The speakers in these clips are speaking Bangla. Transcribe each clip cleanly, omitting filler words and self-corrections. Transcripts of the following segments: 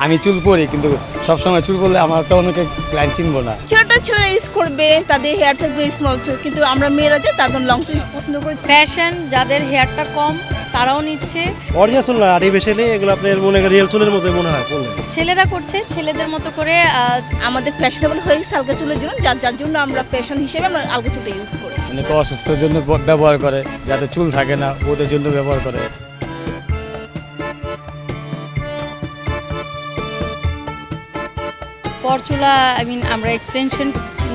আমি চুল পরি, কিন্তু সবসময় চুল পরলে আমার তো অনেকে ক্লায়েন্ট চিনবো না। ছেলেরা ইউজ করবে, তাদের হেয়ার থাকবে স্মল টু, কিন্তু আমরা মেয়েরা যে তাদের লং টু পছন্দ করি। ফ্যাশন, যাদের হেয়ারটা কম তারাও নিচ্ছে। অরিজিনাল চুল না, আর্টিফিশিয়ালি এগুলো আপনার মনে করেন রিয়েল চুলের মতো মনে হয় পড়লে। ছেলেরা করছে ছেলেদের মতো করে। আমাদের ফ্যাশনেবল হয়ে গেছে আলগা চুলের জন্য, যার জন্য আমরা ফ্যাশন হিসেবে আমরা আলগা চুলটা ইউজ করি। অনেকে অসুস্থের জন্য ব্যবহার করে, যাতে চুল থাকে না ওদের জন্য ব্যবহার করে। পরচুলা আমরা এক্সটেনশন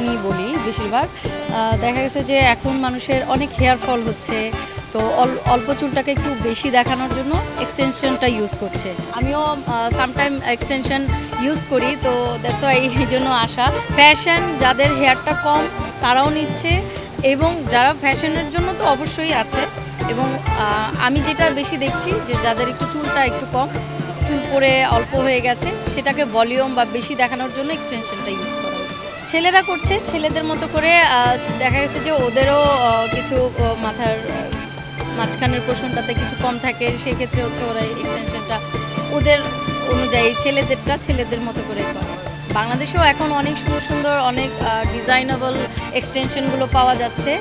নিয়ে বলি বেশিরভাগ। দেখা গেছে যে এখন মানুষের অনেক হেয়ার ফল হচ্ছে, তো অল্প চুলটাকে একটু বেশি দেখানোর জন্য এক্সটেনশনটা ইউজ করছে। আমিও সামটাইম এক্সটেনশন ইউজ করি, তো দ্যাটস ওয়াই এই জন্য আসা। ফ্যাশন, যাদের হেয়ারটা কম তারাও নিচ্ছে, এবং যারা ফ্যাশনের জন্য তো অবশ্যই আছে। এবং আমি যেটা বেশি দেখছি যে যাদের একটু চুলটা একটু কম, চুল পরে অল্প হয়ে গেছে, সেটাকে ভলিউম বা বেশি দেখানোর জন্য এক্সটেনশনটা ইউজ করা হচ্ছে। ছেলেরা করছে ছেলেদের মতো করে। দেখা গেছে যে ওদেরও কিছু মাথার মাঝখানের পোর্শনটাতে কিছু কম থাকে, সেক্ষেত্রে হচ্ছে ওরা এক্সটেনশনটা ওদের অনুযায়ী ছেলেদেরটা ছেলেদের মতো করে করে। বাংলাদেশেও এখন অনেক সুন্দর সুন্দর অনেক ডিজাইনেবল এক্সটেনশনগুলো পাওয়া যাচ্ছে।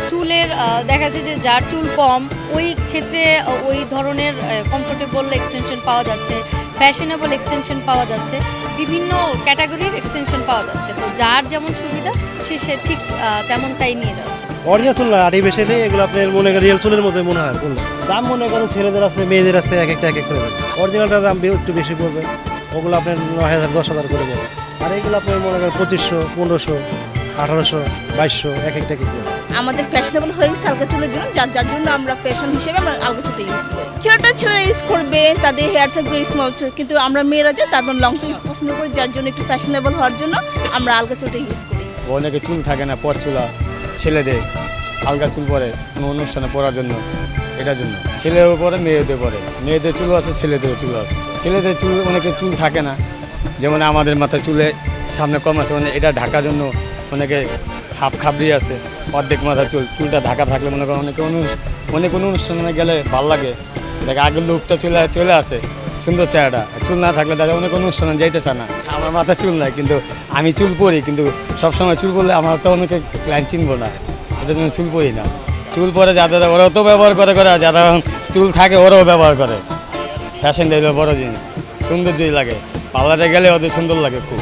চুলের দেখা যাচ্ছে যে যার চুল কম, ওই ক্ষেত্রে ওই ধরনের কমফোর্টেবল এক্সটেনশন পাওয়া যাচ্ছে, ফ্যাশনেবল এক্সটেনশন পাওয়া যাচ্ছে, বিভিন্ন ক্যাটাগরির এক্সটেনশন পাওয়া যাচ্ছে। তো যার যেমন সুবিধা সে ঠিক তেমনটাই নিয়ে যাচ্ছে। অরিজিনাল চুল না, আর্টিফিশিয়ালি এগুলো আপনার মনে করেন রিয়েল চুলের মতো মনে হয় পড়লে। দাম মনে করেন ছেলেদের আছে মেয়েদের আছে, এক একটা এক এক করে দেবে। অরিজিনালটার দাম একটু বেশি পড়বে, ওগুলো আপনার 9,000 10,000 করে দেবে। আর এইগুলো আপনার মনে করেন 2500 1500 1800 2200 এক একটা করে। আমাদের ফ্যাশনেবল হয়ে গেছে আলগা চুলের জন্য, যার জন্য আমরা ফ্যাশন হিসেবে আমরা আলগা চুলটা ইউজ করি। ছেলেরা ইউজ করবে, তাদের হেয়ার থাকবে স্মল টু, কিন্তু আমরা মেয়েরা যে তাদের লং টু পছন্দ করি, যার জন্য একটু ফ্যাশনেবল হওয়ার জন্য আমরা আলগা চুলটা ইউজ করি। অনেকে চুল থাকে না, পরচুলা ছেলেদের আলগা চুল পরে কোনো অনুষ্ঠানে পরার জন্য, এটার জন্য ছেলেও পরে মেয়েদের পরে। মেয়েদের চুলও আছে, ছেলেদেরও চুল আছে। ছেলেদের চুল অনেকে চুল থাকে না, যেমন আমাদের মাথায় চুলে সামনে কম আছে, মানে এটা ঢাকার জন্য অনেকে হাফ খাবরি আছে, অর্ধেক মাথা চুলটা ঢাকা থাকলে মনে করেন অনেক অনুষ্ঠানে গেলে ভালো লাগে। দেখে আগের লুকটা চলে আসে, সুন্দর চেহারাটা। চুল না থাকলে তাদের অনেক অনুষ্ঠানে যাইতে চায় না। আমার মাথায় চুল নাই, কিন্তু আমি চুল পরি, কিন্তু সবসময় চুল পরলে আমার তো অনেকে ক্লায়েন্ট চিনবো না, ওদের জন্য চুল পরি না। চুল পরে যাদের ওরাও তো ব্যবহার করে, যারা চুল থাকে ওরাও ব্যবহার করে। ফ্যাশনটা হলো বড় জিনিস, সৌন্দর্যই লাগে। পার্লারে গেলে ওদের সুন্দর লাগে খুব।